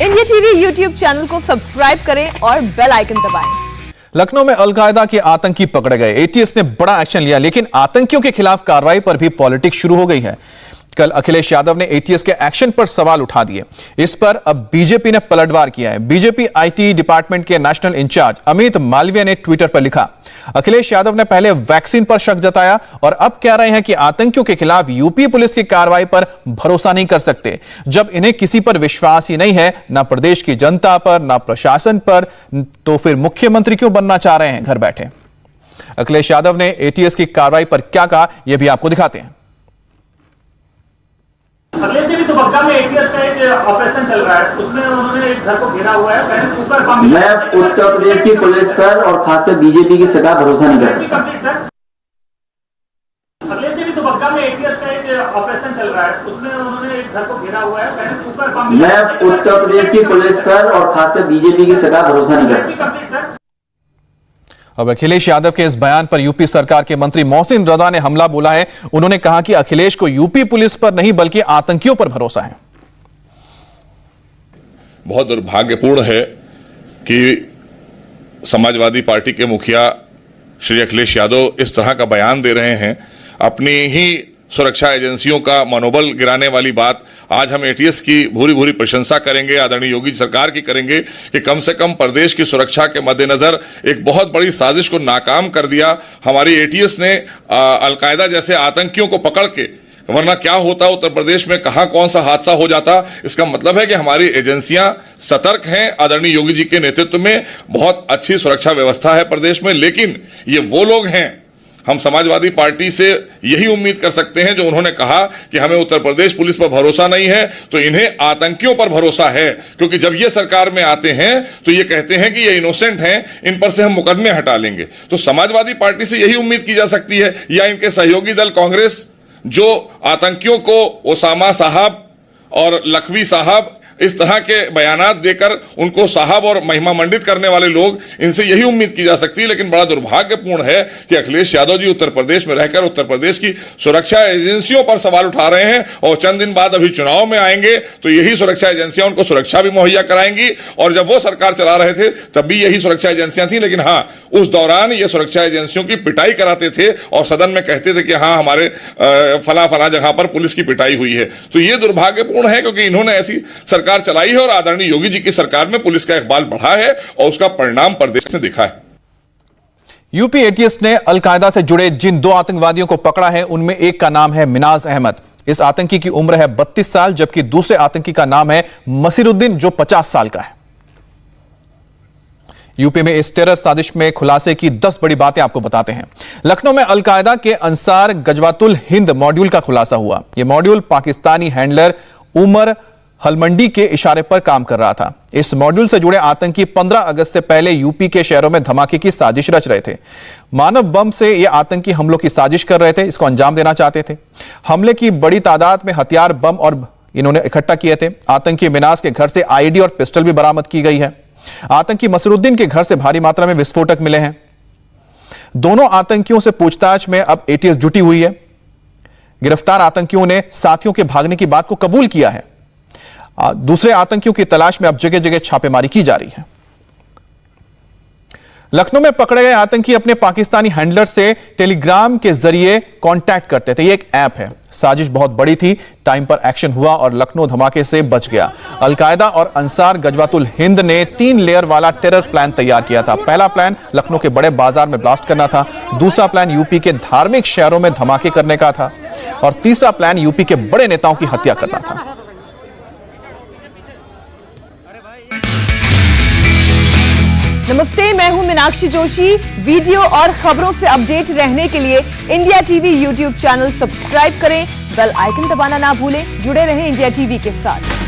India TV YouTube channel को subscribe करें और बेल आइकन दबाएं। लखनऊ में अलकायदा के आतंकी पकड़े गए। एटीएस ने बड़ा एक्शन लिया, लेकिन आतंकियों के खिलाफ कार्रवाई पर भी पॉलिटिक्स शुरू हो गई है। कल अखिलेश यादव ने एटीएस के एक्शन पर सवाल उठा दिए। इस पर अब बीजेपी ने पलटवार किया है। बीजेपी आईटी डिपार्टमेंट के नेशनल इंचार्ज अमित मालवीय ने ट्विटर पर लिखा, अखिलेश यादव ने पहले वैक्सीन पर शक जताया और अब कह रहे हैं कि आतंकियों के खिलाफ यूपी पुलिस की कार्रवाई पर भरोसा नहीं कर सकते। जब इन्हें किसी पर विश्वास ही नहीं है, ना प्रदेश की जनता पर, ना प्रशासन पर, तो फिर मुख्यमंत्री क्यों बनना चाह रहे हैं घर बैठे। अखिलेश यादव ने एटीएस की कार्रवाई पर क्या कहा, यह भी आपको दिखाते हैं। अगले से भी तो बग्गा में एटीएस का एक ऑपरेशन चल रहा है, उसमें उन्होंने एक घर को घेरा हुआ है। मैं उत्तर प्रदेश की पुलिस पर और खासकर बीजेपी की सरकार भरोसा नहीं कर सकता। अगले से भी तो बग्गा में एटीएस का एक ऑपरेशन चल रहा है, उसमें उन्होंने एक घर को घेरा हुआ है। मैं उत्तर प्रदेश की पुलिस पर और खासकर बीजेपी की सरकार भरोसा नहीं कर सकता। अब अखिलेश यादव के इस बयान पर यूपी सरकार के मंत्री मोहसिन रजा ने हमला बोला है। उन्होंने कहा कि अखिलेश को यूपी पुलिस पर नहीं बल्कि आतंकियों पर भरोसा है। बहुत दुर्भाग्यपूर्ण है कि समाजवादी पार्टी के मुखिया श्री अखिलेश यादव इस तरह का बयान दे रहे हैं। अपनी ही सुरक्षा एजेंसियों का मनोबल गिराने वाली बात आज हम एटीएस की भूरी भूरी प्रशंसा करेंगे, आदरणीय योगी सरकार की करेंगे कि कम से कम प्रदेश की सुरक्षा के मद्देनजर एक बहुत बड़ी साजिश को नाकाम कर दिया। हमारी एटीएस ने अलकायदा जैसे आतंकियों को पकड़ के, वरना क्या होता उत्तर प्रदेश में, कहां कौन सा हादसा हो जाता। इसका मतलब है कि हमारी एजेंसियां सतर्क हैं। आदरणीय योगी जी के नेतृत्व में बहुत अच्छी सुरक्षा व्यवस्था है प्रदेश में। लेकिन ये वो लोग हैं, हम समाजवादी पार्टी से यही उम्मीद कर सकते हैं जो उन्होंने कहा कि हमें उत्तर प्रदेश पुलिस पर भरोसा नहीं है, तो इन्हें आतंकियों पर भरोसा है। क्योंकि जब ये सरकार में आते हैं तो ये कहते हैं कि ये इनोसेंट हैं, इन पर से हम मुकदमे हटा लेंगे। तो समाजवादी पार्टी से यही उम्मीद की जा सकती है, या इनके सहयोगी दल कांग्रेस जो आतंकियों को ओसामा साहब और लखवी साहब इस तरह के बयानात देकर उनको साहब और महिमा मंडित करने वाले लोग, इनसे यही उम्मीद की जा सकती है। लेकिन बड़ा दुर्भाग्यपूर्ण है कि अखिलेश यादव जी उत्तर प्रदेश में रहकर उत्तर प्रदेश की सुरक्षा एजेंसियों पर सवाल उठा रहे हैं। और चंद दिन बाद अभी चुनाव में आएंगे तो यही सुरक्षा एजेंसियां उनको सुरक्षा भी मुहैया कराएंगी। और जब वो सरकार चला रहे थे तब भी यही सुरक्षा एजेंसियां थी। लेकिन हाँ, उस दौरान ये सुरक्षा एजेंसियों की पिटाई कराते थे और सदन में कहते थे कि हाँ, हमारे फला फला जगह पर पुलिस की पिटाई हुई है। तो ये दुर्भाग्यपूर्ण है, क्योंकि इन्होंने ऐसी सरकार चलाई है और आदरणीय योगी जी की सरकार में पुलिस का इकबाल बढ़ा है और उसका परिणाम प्रदेश ने दिखा है। यूपी एटीएस ने अलकायदा से जुड़े जिन दो आतंकवादियों को पकड़ा है, उनमें एक का नाम है मिनाज अहमद। इस आतंकी की उम्र है 32 साल, जबकि दूसरे आतंकी का नाम है मसीरुद्दीन, जो 50 साल का है। यूपी में इस टेरर साजिश में खुलासे की 10 बड़ी बातें आपको बताते हैं। लखनऊ में अलकायदा के अंसार गजवातुल हिंद मॉड्यूल का खुलासा हुआ। यह मॉड्यूल पाकिस्तानी हैंडलर उमर हलमंडी के इशारे पर काम कर रहा था। इस मॉड्यूल से जुड़े आतंकी 15 अगस्त से पहले यूपी के शहरों में धमाके की साजिश रच रहे थे। मानव बम से ये आतंकी हमलों की साजिश कर रहे थे, इसको अंजाम देना चाहते थे। हमले की बड़ी तादाद में हथियार, बम और इन्होंने इकट्ठा किए थे। आतंकी मिनाज के घर से आईडी और पिस्टल भी बरामद की गई है। आतंकी मसरुद्दीन के घर से भारी मात्रा में विस्फोटक मिले हैं। दोनों आतंकियों से पूछताछ में अब एटीएस जुटी हुई है। गिरफ्तार आतंकियों ने साथियों के भागने की बात को कबूल किया है। दूसरे आतंकियों की तलाश में अब जगह जगह छापेमारी की जा रही है। लखनऊ में पकड़े गए आतंकी अपने पाकिस्तानी हैंडलर से टेलीग्राम के जरिए कांटेक्ट करते थे। यह एक ऐप है। साजिश बहुत बड़ी थी, टाइम पर एक्शन हुआ और लखनऊ धमाके से बच गया। अलकायदा और अंसार गजवातुल हिंद ने 3 लेयर वाला टेरर प्लान तैयार किया था। पहला प्लान लखनऊ के बड़े बाजार में ब्लास्ट करना था। दूसरा प्लान यूपी के धार्मिक शहरों में धमाके करने का था और तीसरा प्लान यूपी के बड़े नेताओं की हत्या करना था। नमस्ते, मैं हूं मीनाक्षी जोशी। वीडियो और खबरों से अपडेट रहने के लिए India TV YouTube channel subscribe करें, बेल आइकन दबाना ना भूलें। जुड़े रहें इंडिया टीवी के साथ।